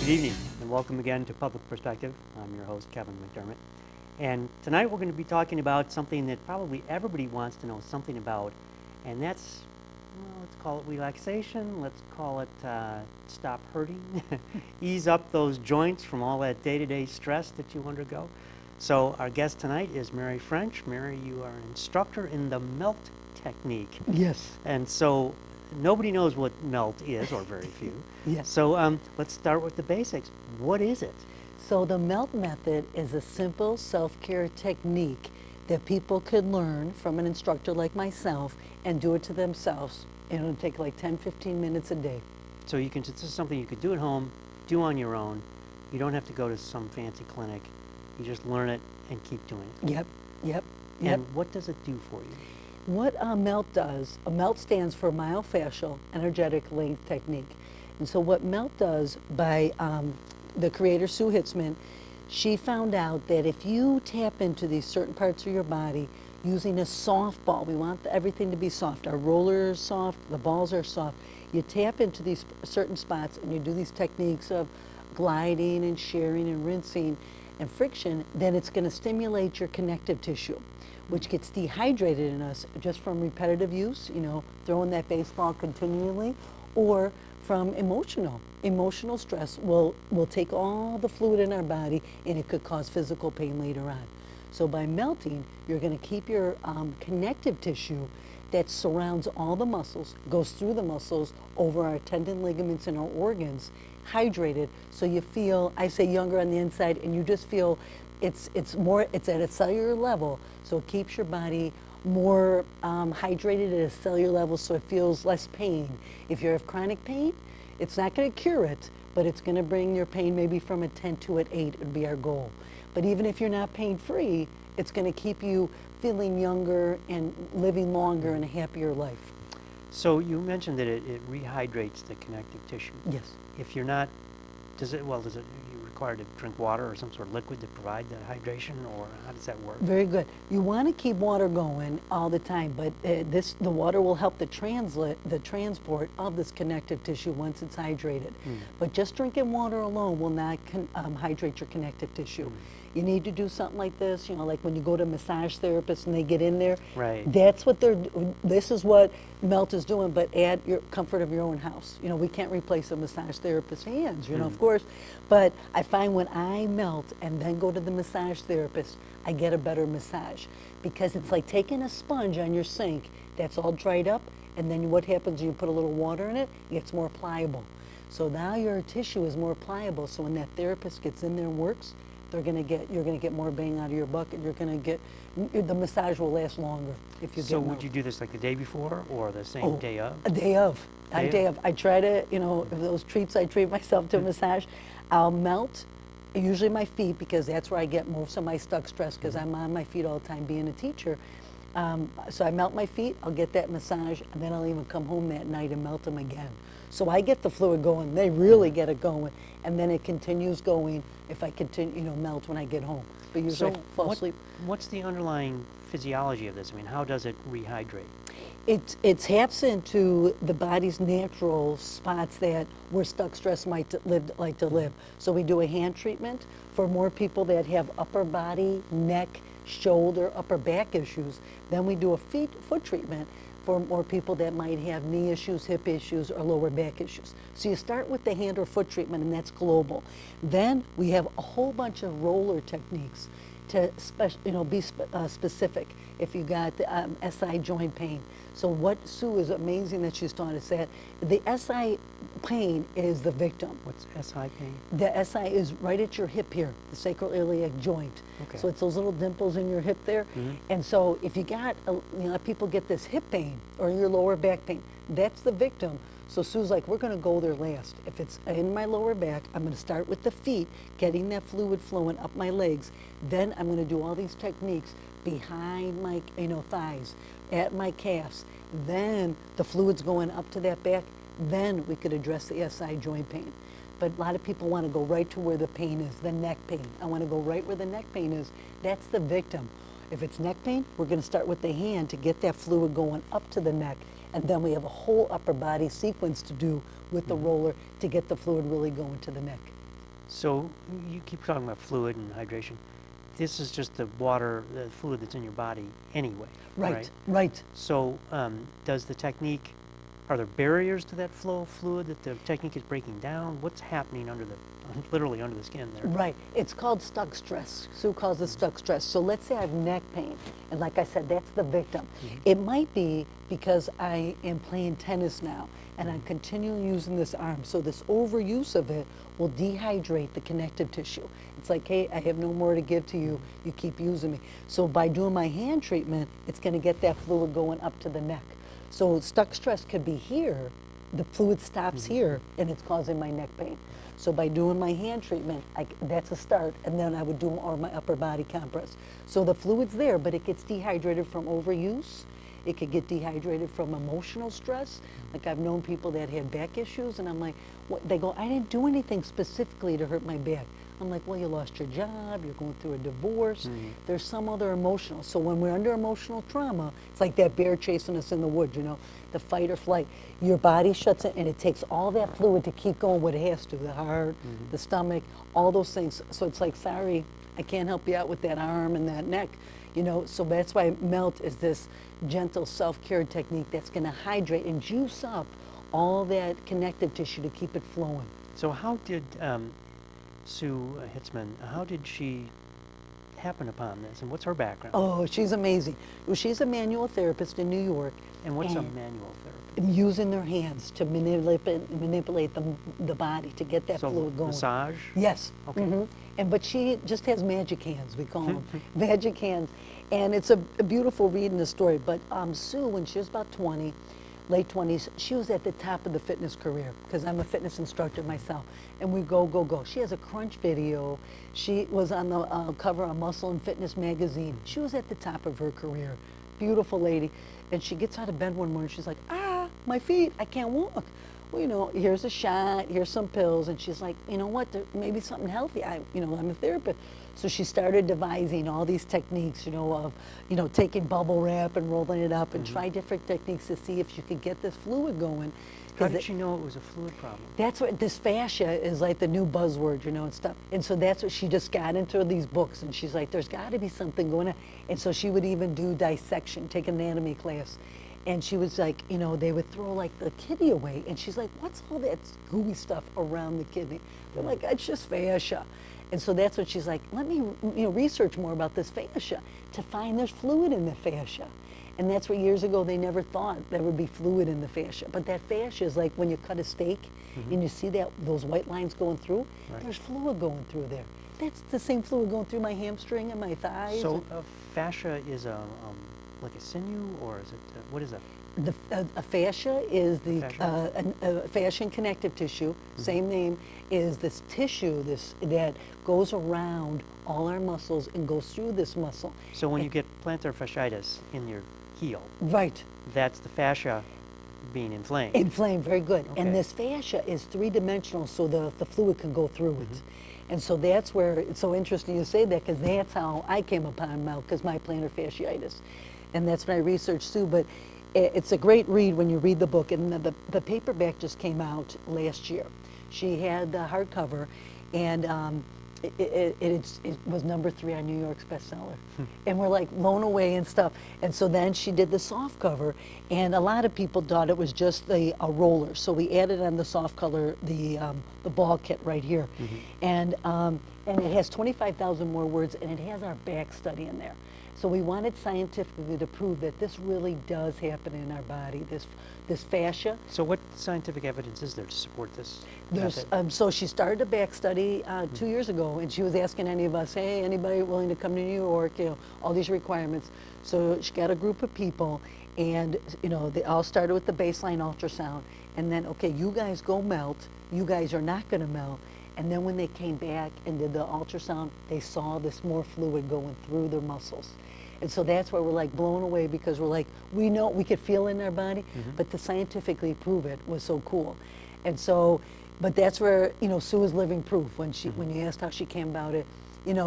Good evening, and welcome again to Public Perspective. I'm your host, Kevin McDermott. And tonight we're going to be talking about something that probably everybody wants to know something about, and that's, well, let's call it relaxation, let's call it stop hurting, ease up those joints from all that day-to-day stress that you undergo. So our guest tonight is Mary French. Mary, you are an instructor in the melt technique. Yes. And so nobody knows what melt is, or very few. Yes. So let's start with the basics. What is it? So the melt method is a simple self-care technique that people could learn from an instructor like myself and do it to themselves. And it'll take like 10, 15 minutes a day. So you can, this is something you could do at home, do on your own. You don't have to go to some fancy clinic. You just learn it and keep doing it. Yep. And what does it do for you? What a melt does, a melt stands for myofascial energetic length technique. And so what melt does by the creator Sue Hitzman, she found out that if you tap into these certain parts of your body using a soft ball, we want everything to be soft. Our roller is soft, the balls are soft. You tap into these certain spots and you do these techniques of gliding and shearing and rinsing and friction, then it's going to stimulate your connective tissue, which gets dehydrated in us just from repetitive use, you know, throwing that baseball continually, or from emotional stress will take all the fluid in our body and it could cause physical pain later on. So by melting, you're going to keep your connective tissue that surrounds all the muscles, goes through the muscles, over our tendon, ligaments, and our organs, hydrated, so you feel, I say, younger on the inside, and you just feel it's at a cellular level, so it keeps your body more hydrated at a cellular level, so it feels less pain. If you have chronic pain, it's not going to cure it, but it's going to bring your pain maybe from a 10 to an 8 would be our goal. But even if you're not pain-free, it's going to keep you feeling younger and living longer and a happier life. So you mentioned that it rehydrates the connective tissue. Yes. If you're not, does it you require to drink water or some sort of liquid to provide that hydration, or how does that work? Very good. You want to keep water going all the time, but the water will help the transport of this connective tissue once it's hydrated. But just drinking water alone will not hydrate your connective tissue. You need to do something like this, you know, like when you go to massage therapists and they get in there. Right. That's what this is what melt is doing, but add your comfort of your own house. You know, we can't replace a massage therapist's hands, you know, of course. But I find when I melt and then go to the massage therapist, I get a better massage, because it's like taking a sponge on your sink that's all dried up, and then what happens, you put a little water in it, it gets more pliable. So now your tissue is more pliable, so when that therapist gets in there and works, you're going to get more bang out of your buck, and you're going to get, the massage will last longer if you get. So would you do this like the day before or the same day of? A day of. A day of. I try to, you know, those treats I treat myself to massage, I'll melt usually my feet, because that's where I get most of my stuck stress, because I'm on my feet all the time being a teacher. So I melt my feet, I'll get that massage, and then I'll even come home that night and melt them again. So I get the fluid going, they really get it going, and then it continues going if I continue, you know, melt when I get home. But usually I fall asleep. What's the underlying physiology of this? I mean, how does it rehydrate? It taps into the body's natural spots where stuck stress might like to live. So we do a hand treatment for more people that have upper body, neck, shoulder, upper back issues. Then we do a foot treatment for more people that might have knee issues, hip issues, or lower back issues. So you start with the hand or foot treatment, and that's global. Then we have a whole bunch of roller techniques to be specific. If you got SI joint pain. So what Sue is amazing that she's taught us that the SI pain is the victim. What's SI pain? The SI is right at your hip here, the sacroiliac joint. Okay. So it's those little dimples in your hip there. And so if you got, people get this hip pain or your lower back pain, that's the victim. So Sue's like, we're going to go there last. If it's in my lower back, I'm going to start with the feet, getting that fluid flowing up my legs. Then I'm going to do all these techniques behind my thighs, at my calves. Then the fluid's going up to that back. Then we could address the SI joint pain. But a lot of people want to go right to where the pain is, the neck pain. I want to go right where the neck pain is. That's the victim. If it's neck pain, we're going to start with the hand to get that fluid going up to the neck. And then we have a whole upper body sequence to do with the roller to get the fluid really going to the neck. So you keep talking about fluid and hydration. This is just the water, the fluid that's in your body anyway, Right, right. So does the technique, are there barriers to that flow of fluid that the technique is breaking down? What's happening under the, literally under the skin there? Right. It's called stuck stress. Sue calls it stuck stress. So let's say I have neck pain, and like I said, that's the victim. It might be because I am playing tennis now, and I'm continually using this arm. So this overuse of it will dehydrate the connective tissue. It's like, hey, I have no more to give to you. You keep using me. So by doing my hand treatment, it's going to get that fluid going up to the neck. So stuck stress could be here. The fluid stops here, and it's causing my neck pain. So by doing my hand treatment, that's a start, and then I would do more my upper body compress. So the fluid's there, but it gets dehydrated from overuse. It could get dehydrated from emotional stress. Like I've known people that had back issues, and I'm like, what? They go, I didn't do anything specifically to hurt my back. I'm like, well, you lost your job, you're going through a divorce, there's some other emotional. So when we're under emotional trauma, it's like that bear chasing us in the woods, you know, the fight or flight. Your body shuts in, and it takes all that fluid to keep going what it has to, the heart, the stomach, all those things. So it's like, sorry, I can't help you out with that arm and that neck, you know. So that's why Melt is this gentle self-care technique that's going to hydrate and juice up all that connective tissue to keep it flowing. So how did Sue Hitzman, how did she happen upon this, and what's her background? Oh, she's amazing. Well, she's a manual therapist in New York. And what's a manual therapist? Using their hands to manipulate the body to get that fluid going. Massage? Yes. Okay. But she just has magic hands, we call them. Magic hands. And it's a beautiful read in the story. But Sue, when she was about 20, late 20s, she was at the top of the fitness career, because I'm a fitness instructor myself, and we go, go, go. She has a crunch video. She was on the cover of Muscle and Fitness magazine. She was at the top of her career. Beautiful lady. And she gets out of bed one morning, she's like, ah, my feet, I can't walk. Well, you know, here's a shot, here's some pills, and she's like, you know what, there may be something healthy. I'm a therapist. So she started devising all these techniques, of, taking bubble wrap and rolling it up and try different techniques to see if she could get this fluid going. How did she know it was a fluid problem? That's what, this fascia is like the new buzzword, and stuff. And so that's what she just got into these books, and she's like, there's got to be something going on. And so she would even do dissection, take an anatomy class. And she was like, they would throw like the kidney away. And she's like, what's all that gooey stuff around the kidney? They're like, it's just fascia. And so that's what she's like, let me research more about this fascia to find there's fluid in the fascia. And that's what years ago they never thought there would be fluid in the fascia. But that fascia is like when you cut a steak and you see those white lines going through, there's fluid going through there. That's the same fluid going through my hamstring and my thighs. So fascia is like a sinew, or is it, what is that? A fascia is the fascia and connective tissue, same name, is this tissue that goes around all our muscles and goes through this muscle. So when you get plantar fasciitis in your heel, right, that's the fascia being inflamed. Inflamed, very good. Okay. And this fascia is three-dimensional, so the fluid can go through it. And so that's where it's so interesting you say that, because that's how I came upon Mel, because my plantar fasciitis. And that's when I researched Sue. But it's a great read when you read the book. And the paperback just came out last year. She had the hardcover, and it was #3 on New York's bestseller. And we're like blown away and stuff. And so then she did the soft cover, and a lot of people thought it was just a roller. So we added on the soft color the ball kit right here. And it has 25,000 more words, and it has our back study in there. So we wanted scientifically to prove that this really does happen in our body, this fascia. So what scientific evidence is there to support this? So she started a back study 2 years ago, and she was asking any of us, hey, anybody willing to come to New York, all these requirements. So she got a group of people, and they all started with the baseline ultrasound, and then, okay, you guys go melt, you guys are not going to melt. And then when they came back and did the ultrasound, they saw this more fluid going through their muscles. And so that's why we're like blown away, because we're like, we know, we could feel it in our body, but to scientifically prove it was so cool. And so, but that's where, Sue is living proof. When you asked how she came about it,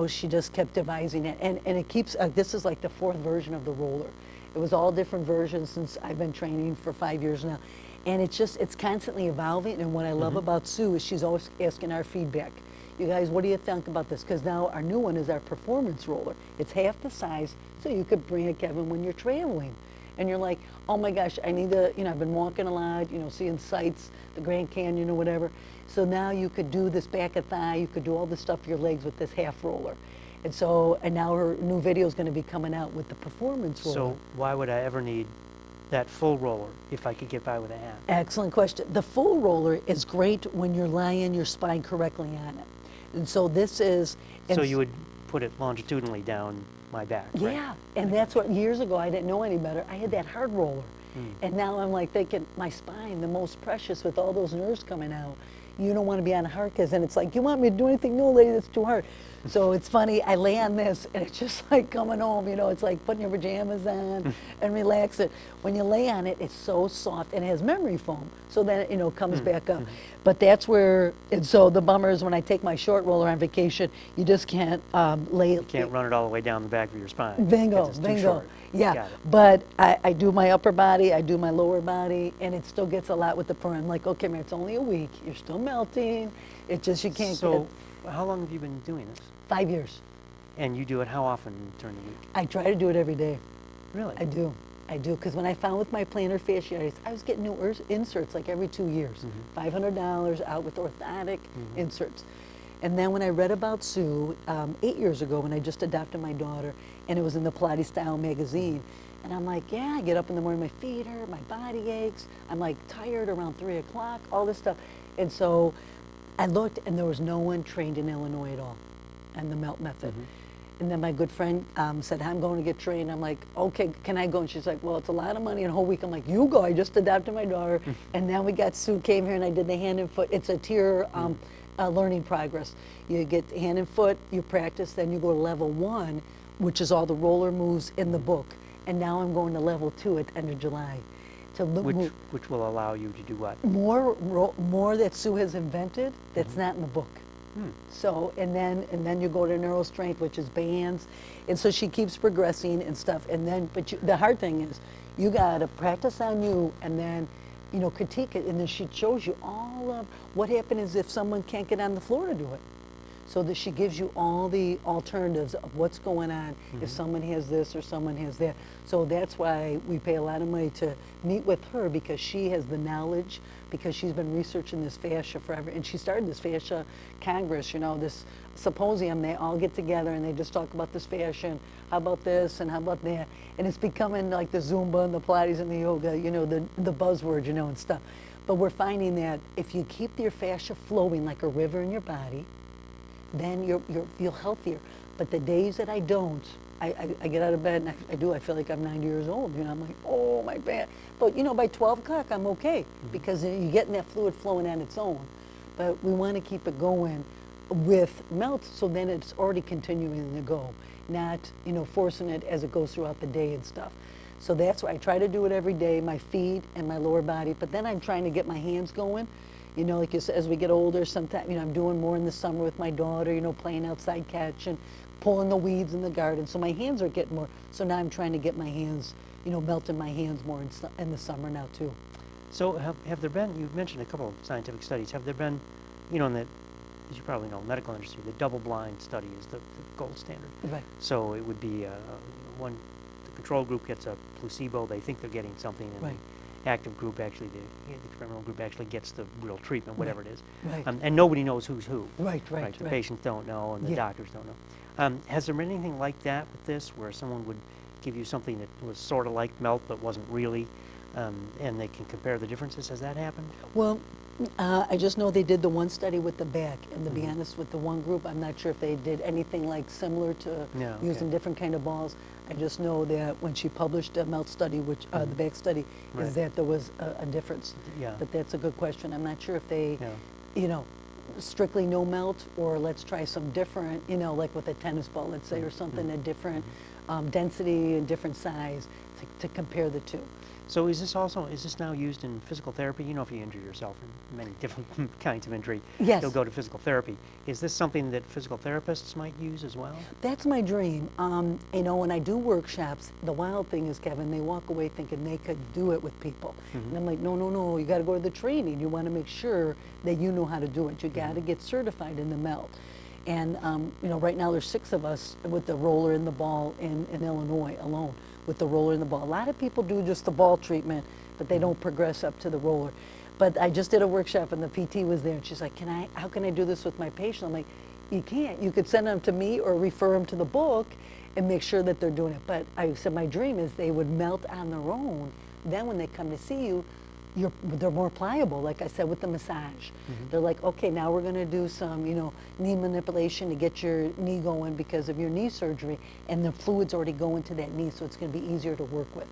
she just kept devising it. And it keeps, this is like the 4th version of the roller. It was all different versions since I've been training for 5 years now. And it's constantly evolving. And what I love about Sue is she's always asking our feedback. You guys, what do you think about this? Because now our new one is our performance roller. It's half the size, so you could bring it, Kevin, when you're traveling. And you're like, oh my gosh, I need to, I've been walking a lot, seeing sights, the Grand Canyon or whatever. So now you could do this back and thigh, you could do all this stuff for your legs with this half roller. And now her new video is going to be coming out with the performance roller. So why would I ever need that full roller if I could get by with a half? Excellent question. The full roller is great when you're lying your spine correctly on it. And so this is... So you would put it longitudinally down my back, right? Yeah, and that's what, years ago, I didn't know any better. I had that hard roller. And now I'm like thinking, my spine, the most precious with all those nerves coming out, you don't want to be on a hard case. And it's like, you want me to do anything? No, lady, that's too hard. So it's funny, I lay on this, and it's just like coming home, it's like putting your pajamas on and relax it. When you lay on it, it's so soft, and it has memory foam, so then it, comes back up. But that's where, and so the bummer is when I take my short roller on vacation, you just can't lay it. You can't run it all the way down the back of your spine. Bingo, It's too bingo. short. Yeah, Got it. but I do my upper body, I do my lower body, and it still gets a lot with the fur. I'm like, okay, man, it's only a week. You're still melting. It just, you can't So get... how long have you been doing this? 5 years. And you do it how often during the week? I try to do it every day. Really? I do, because when I found with my plantar fasciitis, I was getting new inserts like every 2 years. $500 out with orthotic inserts. And then when I read about Sue 8 years ago, when I just adopted my daughter, and it was in the Pilates Style magazine, and I'm like, yeah, I get up in the morning, my feet hurt, my body aches, I'm like tired around 3 o'clock, all this stuff. And so I looked, and there was no one trained in Illinois at all on the melt method. And then my good friend said, I'm going to get trained. I'm like, okay, can I go? And she's like, well, it's a lot of money in a whole week. I'm like, you go. I just adopted my daughter. And then we got Sue came here, and I did the hand and foot. It's a tier learning progress. You get hand and foot, you practice, then you go to level 1, which is all the roller moves in the book. And now I'm going to level 2 at the end of July. To Which will allow you to do what? More that Sue has invented that's not in the book. So, and then you go to neural strength, which is bands. And so she keeps progressing and stuff. And then, the hard thing is, you got to practice on you and then, critique it. And then she shows you all of what happens if someone can't get on the floor to do it. So that she gives you all the alternatives of what's going on if someone has this or someone has that. So that's why we pay a lot of money to meet with her, because she has the knowledge, because she's been researching this fascia forever. And she started this fascia congress, this symposium. They all get together and they just talk about this fascia and how about this and how about that. And it's becoming like the Zumba and the Pilates and the yoga, the buzzword, and stuff. But we're finding that if you keep your fascia flowing like a river in your body, then you feel healthier. But the days that I don't, I get out of bed and I feel like I'm 90 years old. I'm like, oh, my back. But, by 12 o'clock, I'm okay, because you're getting that fluid flowing on its own. But we want to keep it going with melt, so then it's already continuing to go, not, forcing it as it goes throughout the day and stuff. So that's why I try to do it every day, my feet and my lower body. But then I'm trying to get my hands going. Like you said, as we get older, sometimes, I'm doing more in the summer with my daughter, playing outside catch and pulling the weeds in the garden. So my hands are getting more. So now I'm trying to get my hands, melting my hands more in the summer now too. So have there been, you mentioned a couple of scientific studies, have there been, in the, as you probably know, medical industry, the double-blind study is the gold standard. Right. So it would be the control group gets a placebo, they think they're getting something, and right. The active group actually, the experimental group actually gets the real treatment, whatever it is. Right. And nobody knows who's who. Right. The patients don't know, and the doctors don't know. Has there been anything like that with this, where someone would give you something that was sort of like melt but wasn't really, and they can compare the differences? Has that happened? Well, I just know they did the one study with the back, and to be honest, with the one group, I'm not sure if they did anything like similar to using different kind of balls. I just know that when she published the melt study, which the back study, is that there was a difference. Yeah. But that's a good question. I'm not sure if they, strictly no melt, or let's try some different, like with a tennis ball, let's say, or something a different density and different size to compare the two. So is this now used in physical therapy? You know, if you injure yourself in many different kinds of injury, Yes. you'll go to physical therapy. Is this something that physical therapists might use as well? That's my dream. You know, when I do workshops, the wild thing is, Kevin, they walk away thinking they could do it with people. And I'm like, no, no, no, you got to go to the training. You want to make sure that you know how to do it. You got to get certified in the melt. And, you know, right now there's 6 of us with the roller and the ball in Illinois alone, with the roller and the ball. A lot of people do just the ball treatment, but they don't progress up to the roller. But I just did a workshop and the PT was there and she's like, how can I do this with my patient? I'm like, you can't. You could send them to me or refer them to the book and make sure that they're doing it. But I said my dream is they would melt on their own. Then when they come to see you, they're more pliable, like I said, with the massage. They're like, okay, now we're going to do some, you know, knee manipulation to get your knee going because of your knee surgery, and the fluid's already going to that knee, so it's going to be easier to work with.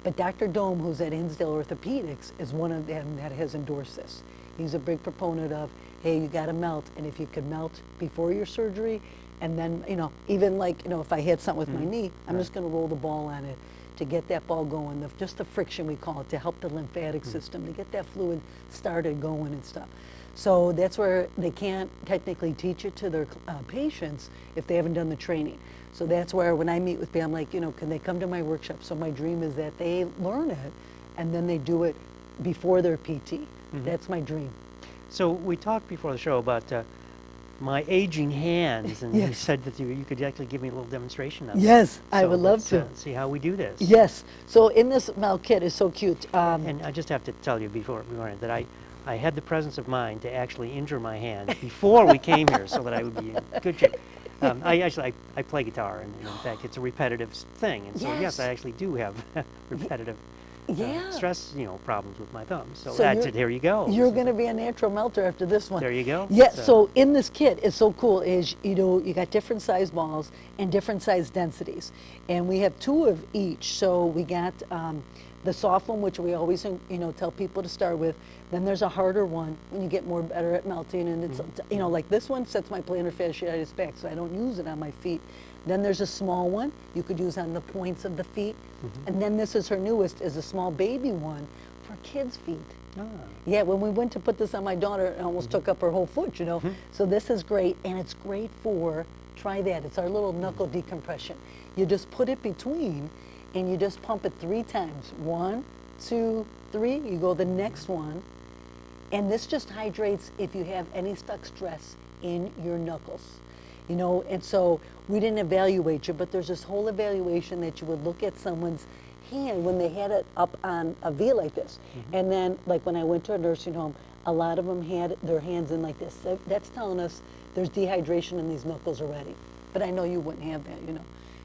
But Dr. Dome, who's at Hinsdale Orthopedics, is one of them that has endorsed this. He's a big proponent of, hey, you got to melt, and if you could melt before your surgery, and then, you know, even like, you know, if I had something with my knee, I'm just going to roll the ball on it to get that ball going, just the friction we call it, to help the lymphatic system, to get that fluid started going and stuff. So that's where they can't technically teach it to their patients if they haven't done the training. So that's where when I meet with them, I'm like, you know, can they come to my workshop? So my dream is that they learn it and then they do it before their PT. That's my dream. So we talked before the show about my aging hands, and you Yes. said that you could actually give me a little demonstration of it. Yes, I So would love let's, to. see how we do this. Yes. So in this melt kit is so cute. And I just have to tell you before that I had the presence of mind to actually injure my hand before we came here, so that I would be in good shape. I play guitar, and in fact, it's a repetitive thing, and so yes, Yes. I actually do have repetitive Yeah. stress, you know, problems with my thumbs. So, So that's you're- it. Here you go. You're going to be a natural melter after this one. There you go. Yeah, so in this kit, it's so cool is, you know, you got different size balls and different size densities. And we have 2 of each. So we got the soft one, which we always, you know, tell people to start with. Then there's a harder one when you get more better at melting. And it's, you know, like this one sets my plantar fasciitis back, so I don't use it on my feet. Then there's a small one you could use on the points of the feet. And then this is her newest, is a small baby one for kids' feet. Ah. Yeah, when we went to put this on my daughter, it almost took up her whole foot, you know. So this is great, and it's great for, try that, it's our little knuckle decompression. You just put it between, and you just pump it 3 times. 1, 2, 3, you go the next one. And this just hydrates if you have any stuck stress in your knuckles. You know, and so we didn't evaluate you, but there's this whole evaluation that you would look at someone's hand when they had it up on a V like this. And then, like when I went to a nursing home, a lot of them had their hands in like this. That's telling us there's dehydration in these knuckles already. But I know you wouldn't have that, you know.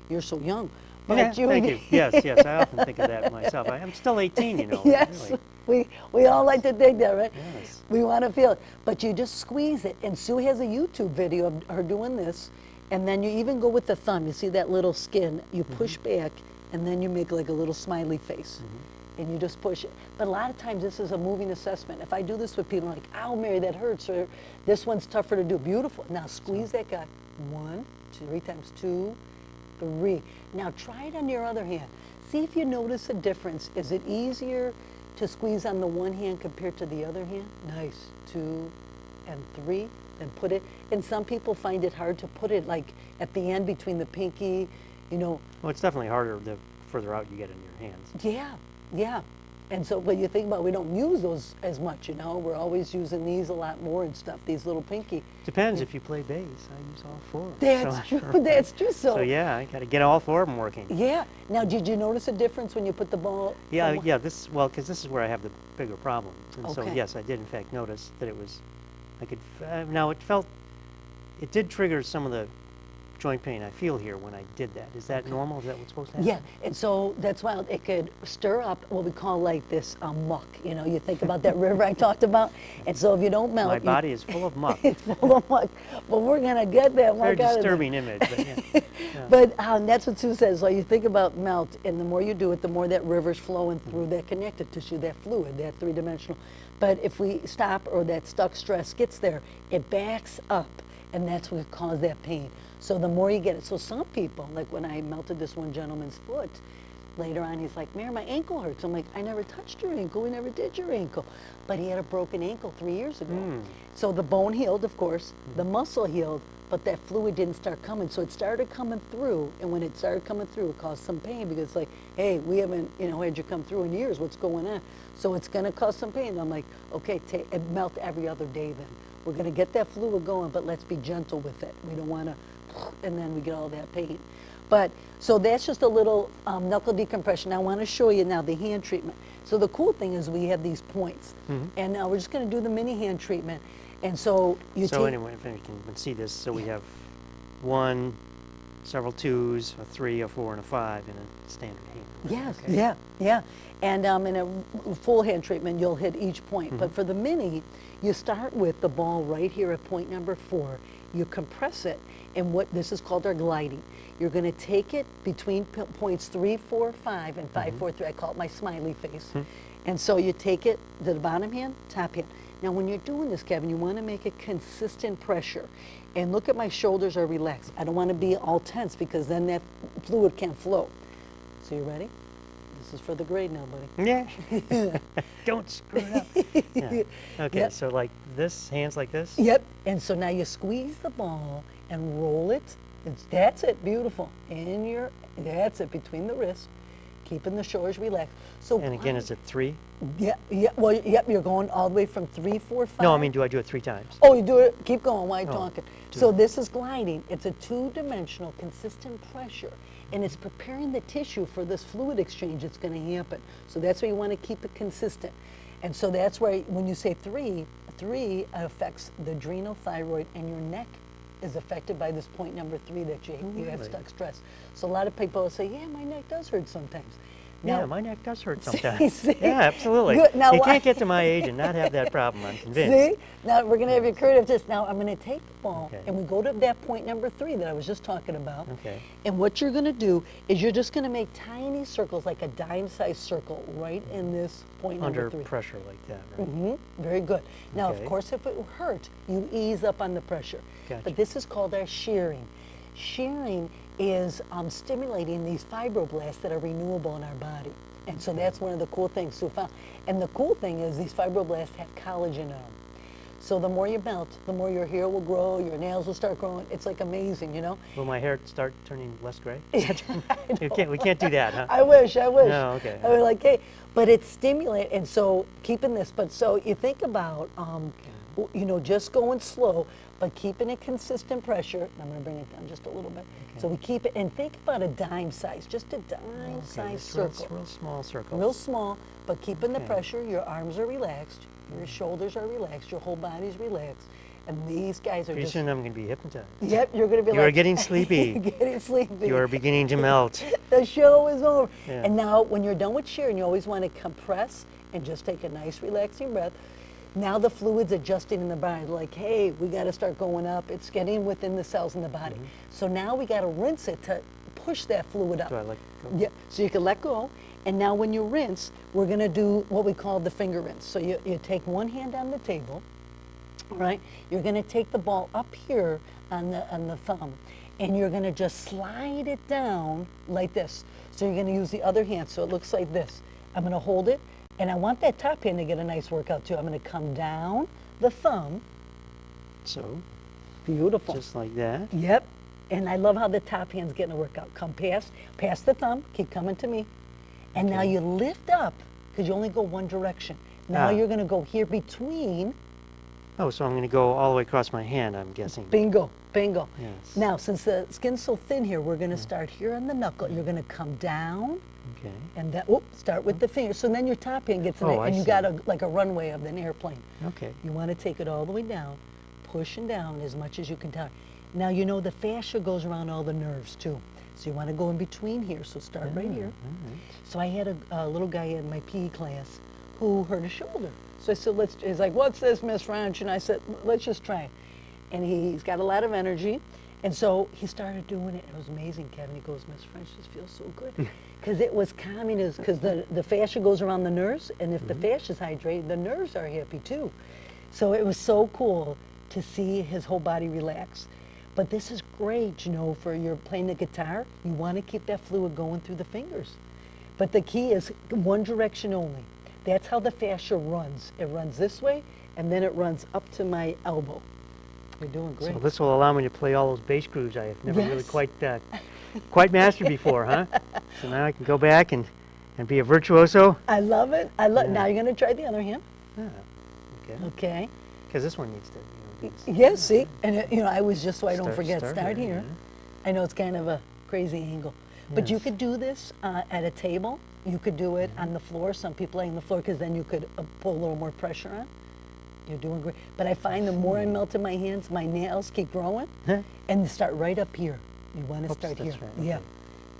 You're so young. But Yeah, thank you. Yes, yes, I often think of that myself. I'm still 18, you know. Yes, Really. we all like to think that, right? Yes. We want to feel it. But you just squeeze it. And Sue has a YouTube video of her doing this. And then you even go with the thumb. You see that little skin. You push back, and then you make like a little smiley face. And you just push it. But a lot of times this is a moving assessment. If I do this with people, like, ow, Mary, that hurts, or this one's tougher to do. Beautiful. Now squeeze that guy. 1, 2, 3 times, 2, 3. Now try it on your other hand. See if you notice a difference. Is it easier to squeeze on the one hand compared to the other hand? Nice. 2 and 3. Then put it. And some people find it hard to put it like at the end between the pinky, you know. Well, it's definitely harder the further out you get in your hands. Yeah, yeah. And so when you think about, we don't use those as much, you know. We're always using these a lot more and stuff, these little pinky. Depends if you play bass. I use all 4. That's so, true, that's true. So yeah, I got to get all 4 of them working. Yeah. Now, did you notice a difference when you put the ball? Yeah, yeah. Because this is where I have the bigger problem. And so Okay. yes, I did in fact notice that it was. I could. Now it did trigger some of the joint pain I feel here when I did that. Is that normal? Is that what's supposed to happen? Yeah, and so that's why it could stir up what we call like this muck. You know, you think about that river I talked about, and so if you don't melt, My body is full of muck. it's full of muck. But we're gonna get that muck Very out of there. disturbing image. But yeah. But that's what Sue says. So you think about melt, and the more you do it, the more that river's flowing through that connective tissue, that fluid, that 3-dimensional. But if we stop or that stuck stress gets there, it backs up, and that's what causes that pain. So the more you get it, so some people, like when I melted this one gentleman's foot, later on he's like, Mary, my ankle hurts. I'm like, I never touched your ankle, we never did your ankle. But he had a broken ankle 3 years ago. So the bone healed, of course, the muscle healed, but that fluid didn't start coming. So it started coming through, and when it started coming through, it caused some pain because it's like, hey, we haven't, had you come through in years, what's going on? So it's gonna cause some pain. I'm like, okay, melt every other day then. We're gonna get that fluid going, but let's be gentle with it. We don't wanna, and then we get all that pain. But, so that's just a little knuckle decompression. I wanna show you now the hand treatment. So the cool thing is we have these points. And now we're just gonna do the mini hand treatment. And so you So anyway, if you can see this, so we have 1, several 2s, a 3, a 4, and a 5 in a standard hand. Yes, Okay. yeah. And in a full hand treatment, you'll hit each point. But for the mini, you start with the ball right here at point number 4. You compress it, and this is called our gliding. You're going to take it between points 3, 4, 5, and 5, 4, 3. I call it my smiley face. And so you take it to the bottom hand, top hand. Now when you're doing this, Kevin, you want to make a consistent pressure. And look at my shoulders are relaxed. I don't want to be all tense because then that fluid can't flow. So you ready? This is for the grade now, buddy. Yeah. Don't screw it up. Yeah. Okay, Yep. so like this, hands like this? Yep. And so now you squeeze the ball and roll it. That's it, beautiful. That's it, between the wrists, keeping the shoulders relaxed. So And again, is it 3? Yeah, well, yep, you're going all the way from 3, 4, 5. No, I mean, do I do it 3 times? Oh, you do it, keep going while you're Oh, talking. do So it. this is gliding. It's a 2-dimensional consistent pressure, and it's preparing the tissue for this fluid exchange that's going to happen. So that's why you want to keep it consistent. And so that's why when you say 3 affects the adrenal, thyroid, and your neck is affected by this point number 3 that you have Really? stuck stress. So a lot of people say, yeah, my neck does hurt sometimes. Yeah, Now- my neck does hurt sometimes. See? Yeah, absolutely. Good. Now you why- can't get to my age and not have that problem, I'm convinced. See? Now we're going to have your creative test. Now I'm going to take the ball Okay. and we go to that point number 3 that I was just talking about. Okay. And what you're going to do is you're just going to make tiny circles, like a dime-sized circle, right in this point number Under 3. pressure like that, right? Very good. Now, Okay. of course, if it hurt, you ease up on the pressure. Gotcha. But this is called our shearing. Shearing is stimulating these fibroblasts that are renewable in our body. And so that's one of the cool things to found. And the cool thing is these fibroblasts have collagen in them. So the more you melt, the more your hair will grow, your nails will start growing. It's like amazing, you know? Will my hair start turning less gray? I We can't do that, huh? I wish. No, okay. I was like, hey, but it stimulates, and so keeping this, but so you think about, just going slow, but keeping a consistent pressure. I'm going to bring it down just a little bit. So we keep it, and think about a dime size, just a dime size it's circle. real small circle. Real small, but keeping the Okay. pressure. Your arms are relaxed, your shoulders are relaxed, your whole body's relaxed, and these guys are Pretty just. soon I'm going to be hypnotized. Yep, you're going to be You are like. getting sleepy. Getting sleepy. You are beginning to melt. The show is over. Yeah. And now when you're done with shearing, you always want to compress and just take a nice relaxing breath. Now the fluid's adjusting in the body, like, hey, we got to start going up. It's getting within the cells in the body. So now we got to rinse it to push that fluid up. Do I let go? Yeah, so you can let go. And now when you rinse, we're going to do what we call the finger rinse. So you take one hand on the table, right? You're going to take the ball up here on the thumb, and you're going to just slide it down like this. So you're going to use the other hand, so it looks like this. I'm going to hold it, and I want that top hand to get a nice workout too. I'm going to come down the thumb. So, Beautiful. just like that. Yep. And I love how the top hand's getting a workout. Come past the thumb, keep coming to me. And now you lift up, because you only go one direction. Now you're going to go here between. Oh, so I'm going to go all the way across my hand, I'm guessing. Bingo, bingo. Yes. Now, since the skin's so thin here, we're going to start here on the knuckle. You're going to come down, Okay. and then, start with the finger. So then your top hand gets in Oh, it, I and you see. got like a runway of an airplane. Okay. You want to take it all the way down, pushing down as much as you can. Now, you know the fascia goes around all the nerves too. So you want to go in between here. So start right here. All right. So I had a little guy in my PE class who hurt his shoulder. So I said, he's like, what's this, Miss French? And I said, let's just try it. And he's got a lot of energy. And so he started doing it. It was amazing, Kevin. He goes, Miss French, this feels so good. Because it was calming, because the fascia goes around the nerves. And if the fascia's hydrated, the nerves are happy too. So it was so cool to see his whole body relax. But this is great, you know, for you're playing the guitar. You want to keep that fluid going through the fingers. But the key is one direction only. That's how the fascia runs. It runs this way, and then it runs up to my elbow. You're doing great. So this will allow me to play all those bass grooves I have never really Yes. quite mastered before, huh? So now I can go back and be a virtuoso. I love it. I love. Yeah. Now you're going to try the other hand. Ah, okay. Okay. Because this one needs to, Yes, see? And, you know, I was just so I don't forget, start start here, here. I know it's kind of a crazy angle. But you Yes. could do this at a table. You could do it on the floor. Some people lay on the floor because then you could put a little more pressure on. You're doing great. But I find the more I melt in my hands, my nails keep growing. And start right up here. You want to start here. Right, Yeah. okay.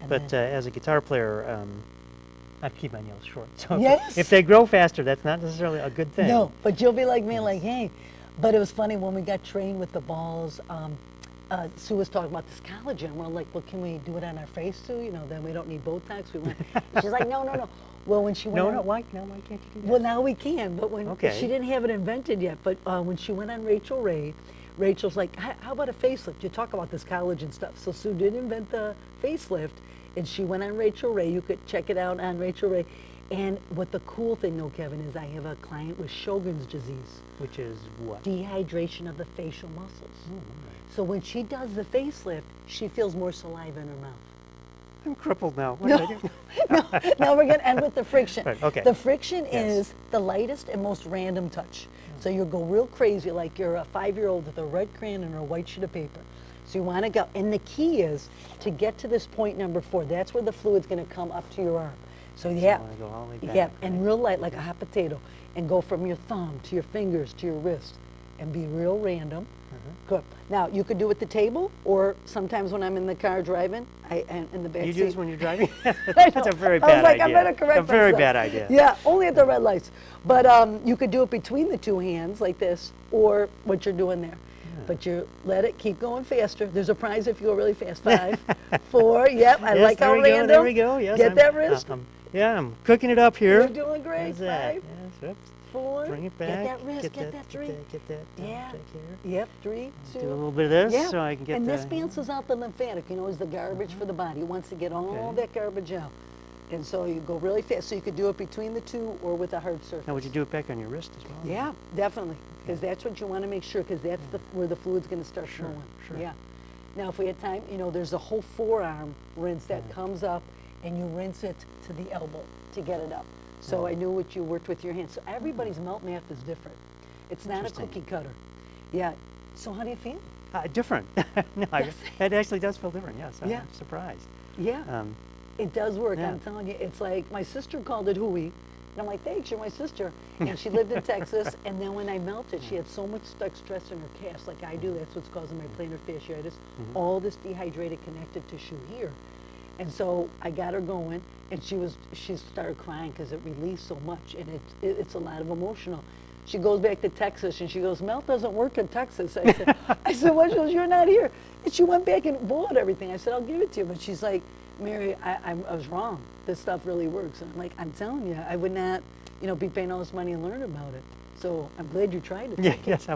And But then- as a guitar player, I keep my nails short. So Yes. if they grow faster, that's not necessarily a good thing. No, but you'll be like me, like, hey. But it was funny when we got trained with the balls. Sue was talking about this collagen. We're like, well, can we do it on our face too? You know, then we don't need Botox. We went. She's like, no, no, no. Well, when she went on, Why can't you do that? well, now we can. But when Okay. she didn't have it invented yet. But when she went on Rachel Ray, Rachel's like, how about a facelift? You talk about this collagen stuff. So Sue did invent the facelift, and she went on Rachel Ray. You could check it out on Rachel Ray. And what the cool thing, though, Kevin, is I have a client with Sjogren's disease. Which is what? Dehydration of the facial muscles. Oh, all right. So when she does the facelift, she feels more saliva in her mouth. I'm crippled now. What No, did I do? no, we're going to end with the friction. Right, okay. The friction Yes. is the lightest and most random touch. So you'll go real crazy like you're a 5-year-old with a red crayon and a white sheet of paper. So you want to go, and the key is to get to this point number 4. That's where the fluid's going to come up to your arm. So yeah, wanna go all the way back, yeah, and right? real light like a hot potato, and go from your thumb to your fingers to your wrist, and be real random. Good. Now you could do it at the table, or sometimes when I'm in the car driving, and in the back You seat. do this when you're driving? I That's a know. very I was bad like, idea. I better correct A very myself. bad idea. Yeah, only at the red lights. But you could do it between the 2 hands like this, or what you're doing there. But you let it keep going faster. There's a prize if you go really fast. 5, 4. Yep, I Yes, like how there we go, random. there we go. Yes, Get that wrist. Yeah, I'm cooking it up here. You're doing great. How's that? 5, Yes, oops. 4. Bring it back. Get that wrist. Get that 3. Get that. Yeah. Take here. Yep. 3, 2. Do a little bit of this Yeah. so I can get and the. this balances out the lymphatic, you know, is the garbage for the body. It wants to get all Okay. that garbage out. And so you go really fast. So you could do it between the 2 or with a hard surface. Now, would you do it back on your wrist as well? Yeah, definitely. Because that's what you want to make sure, because that's where the fluid's going to start Sure, flowing. sure. Yeah. Now, if we had time, you know, there's a whole forearm rinse that comes up, and you rinse it to the elbow to get it up. So I knew what you worked with your hands. So everybody's melt math is different. It's not a Interesting. cookie cutter. Yeah. So how do you feel? Different. No, Yes. it actually does feel different. Yes, Yeah. I'm surprised. Yeah. It does work. Yeah. I'm telling you. It's like my sister called it hooey. And I'm like, thanks, you're my sister. And she lived in Texas. And then when I melted, she had so much stuck stress in her calves, like I do. That's what's causing my plantar fasciitis. All this dehydrated connective tissue here. And so I got her going, and she started crying because it released so much, and it's a lot of emotional. She goes back to Texas, and she goes, melt doesn't work in Texas. I said, well, she goes, you're not here. And she went back and bought everything. I said, I'll give it to you. But she's like, Mary, I was wrong. This stuff really works. And I'm like, I'm telling you, I would not, you know, be paying all this money and learn about it. So I'm glad you tried it. Yeah, yes.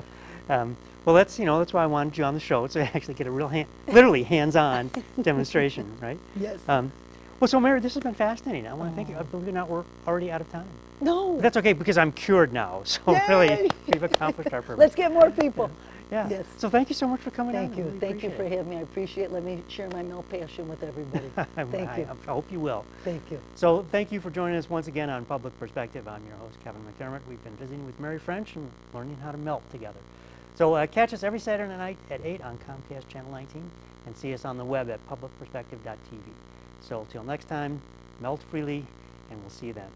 Well, that's why I wanted you on the show, so I actually get a real literally hands-on demonstration, right? Yes. Well, so Mary, this has been fascinating. I want to thank you. Believe it or not, we're already out of time. No. But that's okay because I'm cured now. So Yay! really, we've accomplished our purpose. Let's get more people. Yeah. Yes. So thank you so much for coming on. Thank I you. really Thank you for appreciate having me. I appreciate it. Let me share my melt passion with everybody. it. Thank you. I hope you will. Thank you. So thank you for joining us once again on Public Perspective. I'm your host, Kevin McDermott. We've been visiting with Mary French and learning how to melt together. So catch us every Saturday night at 8 on Comcast Channel 19 and see us on the web at publicperspective.tv. So till next time, melt freely, and we'll see you then.